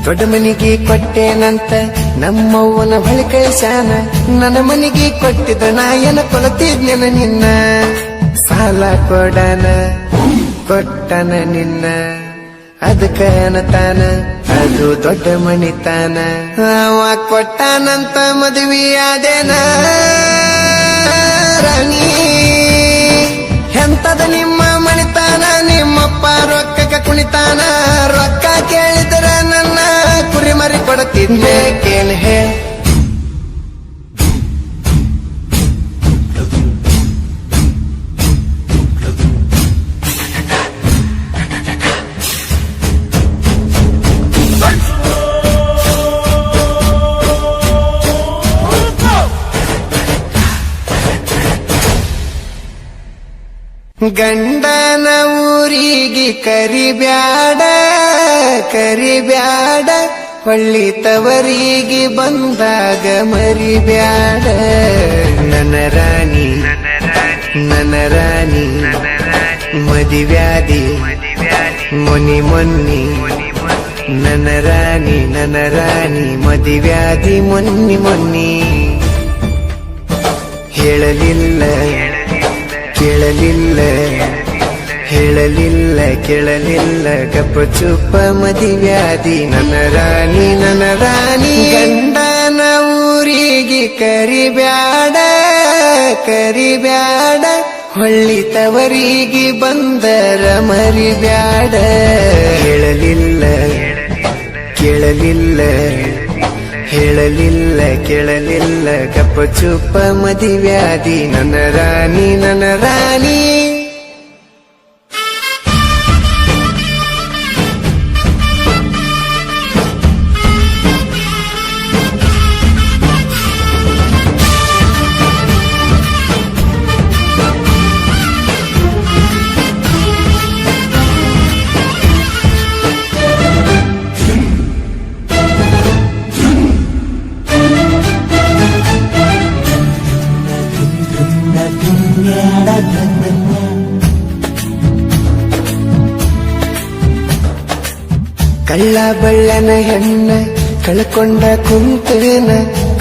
ದೊಡ್ಡ ಮನಿಗೆ ಕೊಟ್ಟೇನಂತ ನಮ್ಮವ್ವನ ಬಳಿ ಕಳಿಸ್ಯಾನ. ನನ್ನ ಮನಿಗೆ ಕೊಟ್ಟಿದ್ದ ನಾಯನ ಕೊಲತಿದ್ನೆನ ನಿನ್ನ. ಸಾಲ ಕೊಡನ ಕೊಟ್ಟನ ನಿನ್ನ, ಅದಕ್ಕ ಅನ್ನತಾನ ಅದು ದೊಡ್ಡ ಮನಿತಾನ. ಅವ ಕೊಟ್ಟಾನಂತ ಮದುವೆಯಾದೇನ ರಾಣಿ. ಎಂತದ ನಿಮ್ಮ ಮಣಿತಾನ, ನಿಮ್ಮಪ್ಪ ರೊಕ್ಕಕ್ಕೆ ಕುಣಿತಾನ. ರೊಕ್ಕ ಕೇಳಿದ್ರ ನನ್ನ ಕುರಿ ಮರಿ ಕೊಡುತ್ತಿದ್ದೆ ಕೇಳಿ ಹೇ. ಗಂಡನ ಊರಿಗೆ ಕರಿಬ್ಯಾಡ ಕರಿಬ್ಯಾಡ, ಹೊಳ್ಳಿ ತವರಿಗೆ ಬಂದಾಗ ಮರಿಬ್ಯಾಡ. ನನ್ನ ರಾಣಿ ನನ್ನ ರಾಣಿ ಮದಿವ್ಯಾದಿ ಮೊನ್ನಿ ಮೊನ್ನಿ. ನನ್ನ ರಾಣಿ ಮದಿವ್ಯಾದಿ ಮೊನ್ನಿ ಮೊನ್ನಿ. ಹೇಳಲಿಲ್ಲ ಕೇಳಲಿಲ್ಲ ಹೇಳಲಿಲ್ಲ ಕೇಳಲಿಲ್ಲ ಗಪ್ಪ ಚುಪ್ಪ ಮದಿವ್ಯಾದಿ. ನನ್ನ ರಾಣಿ ಗಂಡನ ಊರಿಗೆ ಕರಿಬ್ಯಾಡ ಕರಿಬ್ಯಾಡ, ಹೊಳ್ಳಿ ತವರಿಗೆ ಬಂದರ ಮರಿಬ್ಯಾಡ. ಹೇಳಲಿಲ್ಲ ಕೇಳಲಿಲ್ಲ ಹೇಳಲಿಲ್ಲ ಕೇಳಲಿಲ್ಲ ಗಪ್ಪ ಚುಪ್ಪ ಮದಿವ್ಯಾದಿ. ನನ್ನ ರಾಣಿ ಕಳ್ಳ ಬಳ್ಳನ ಹೆಣ್ಣ ಕಳ್ಕೊಂಡ ಕುಂತೇನ.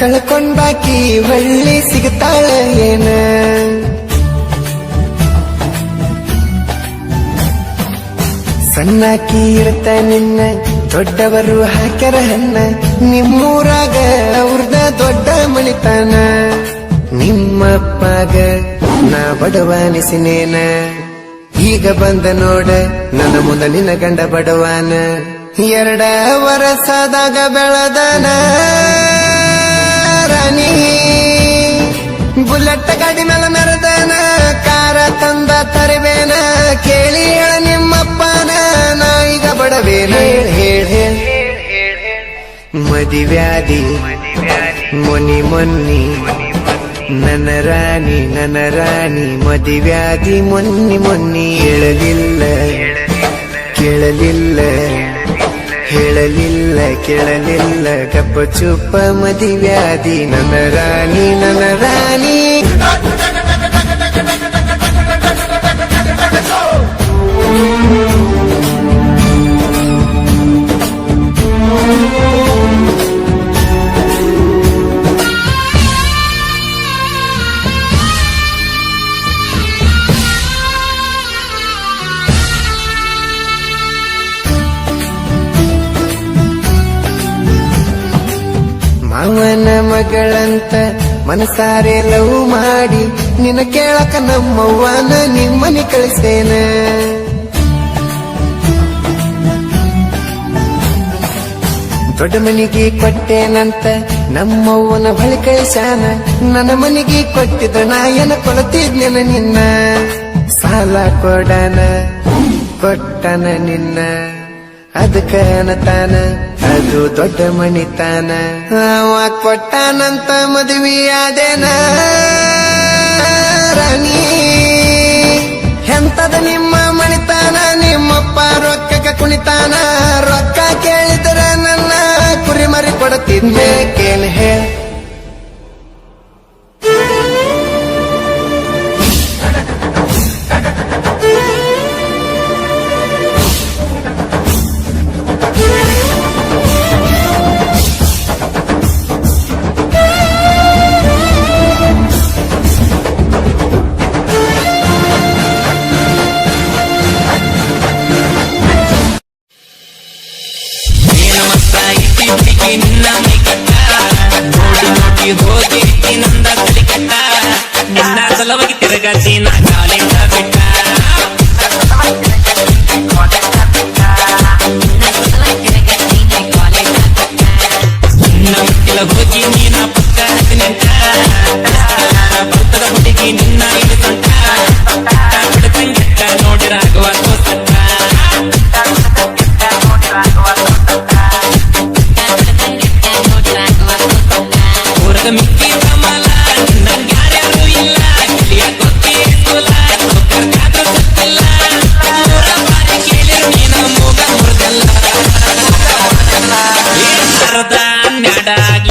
ಕಳ್ಕೊಂಡಾಕಿ ಹೊಳ್ಳಿ ಸಿಗ್ತಾಳ ಏನ. ಸಣ್ಣಾಕಿ ಇರ್ತ ನಿನ್ನ ದೊಡ್ಡವರು ಹಾಕ್ಯಾರ ಹೆಣ್ಣ. ನಿಮ್ಮೂರಾಗ ಅವ್ರದ ದೊಡ್ಡ ಮಣಿತಾನ. ನಿಮ್ಮಪ್ಪಗ ನಾ ಬಡವಾನಿಸಿನೇನ. ಈಗ ಬಂದ ನೋಡ ನನ್ನ ಮುಂದ ನಿನ್ನ ಗಂಡ ಬಡವಾನ. 2 ವರ್ಷದಾಗ ಬೆಳದನ ರಾಣಿ. ಬುಲೆಟ್ ಗಾಡಿ ಮೇಲೆ ಮೆರೆದನ, ಕಾರ ತಂದ ತರಬೇನ. ಕೇಳಿ ಹೇಳ ನಿಮ್ಮಪ್ಪನ ನಾ ಈಗ ಬಡವೇನ. ಹೇಳ ಮದಿವ್ಯಾದಿ ಮೊನ್ನಿ ಮೊನ್ನಿ. ನನ್ನ ರಾಣಿ ಮದಿವ್ಯಾದಿ ಮೊನ್ನಿ ಮೊನ್ನಿ. ಹೇಳಲಿಲ್ಲ ಕೇಳಲಿಲ್ಲ ಹೇಳಲಿಲ್ಲ ಕೇಳಲಿಲ್ಲ ಗಪ್ಪ ಚುಪ್ಪ ಮದಿವ್ಯಾದಿ. ನನ್ನ ರಾಣಿ ಮಾವನ ಮಗಳಂತ ಮನಸಾರೆ ಲವ್ ಮಾಡಿ ನಿನ್ನ ಕೇಳಕ ನಮ್ಮವ್ವನ ನಿಮ್ಮನಿ ಕಳಿಸ್ತೇನ. ದೊಡ್ಡ ಮನಿಗೆ ಕೊಟ್ಟೇನಂತ ನಮ್ಮವ್ವನ ಬಳಿ ಕಳಿಸ್ಯಾನ. ನನ್ನ ಮನಿಗೆ ಕೊಟ್ಟಿದ್ದ ನಾಯನ ಕೊಲತಿದ್ನೆನ ನಿನ್ನ. ಸಾಲ ಕೊಡನ ಕೊಟ್ಟನ ನಿನ್ನ, ಅದಕ್ಕ ಅನ್ನತಾನ ಅದು ದೊಡ್ಡ ಮನಿತಾನ. ಅವ ಕೊಟ್ಟಾನಂತ ಮದುವೆಯಾದೇನ ರಾಣಿ. ಎಂತದ ನಿಮ್ಮ ಮಣಿತಾನ, ನಿಮ್ಮಪ್ಪ ರೊಕ್ಕಕ್ಕೆ ಕುಣಿತಾನ. ರೊಕ್ಕ ಕೇಳಿದ್ರ ನನ್ನ ಕುರಿ ಮರಿ ಕೊಡುತ್ತಿದ್ದೆ ಕೇಳಿ ಹೇ. ಹುಡುಗಿ ನಿನ್ನ ಮೈ ಕಟ್ಟ ನೋಡಿ ನೋಡಿ ಹೋಗಿ ನಂದ ತಲೆ ಕಟ್ಟ ನಿನ್ನ ಸಲವಾಗಿ ತಿರುಗತಿ ನಾ ಕಾಲಿಂದ ಬಿಟ್ಟ ನಮ್ಮೆಲ್ಲ ಹೋಗಿ ನೀನ ಪಕ್ಕ ಹತ್ತಿನೆಂಟ ಭಕ್ತದ ಹುಡುಗಿ ನಿನ್ನ ಇದು ಸೊಂಟ ಬಿಡತಂಗಟ್ಟ ನೋಡಿರಾಗುವ ತೋಸಟ್ಟ ಊರದ ಮಿಕ್ಕಿ ಕಮಲ ನಂಗ್ಯಾರ್ಯಾರು ಇಲ್ಲ ಕಿಳಿಯ ಗೊತ್ತಿ ಕುಲ ಕರ್ಕಾದ್ರು ಸತ್ತಿಲ್ಲ ಮೂರ ಬಾರಿ ಕೇಳಿರು ನೀನ ಮೂಗ ಮುರಿದಲ್ಲ ಏನ್ ಹರದ ನ್ಯಾಡಾಗಿ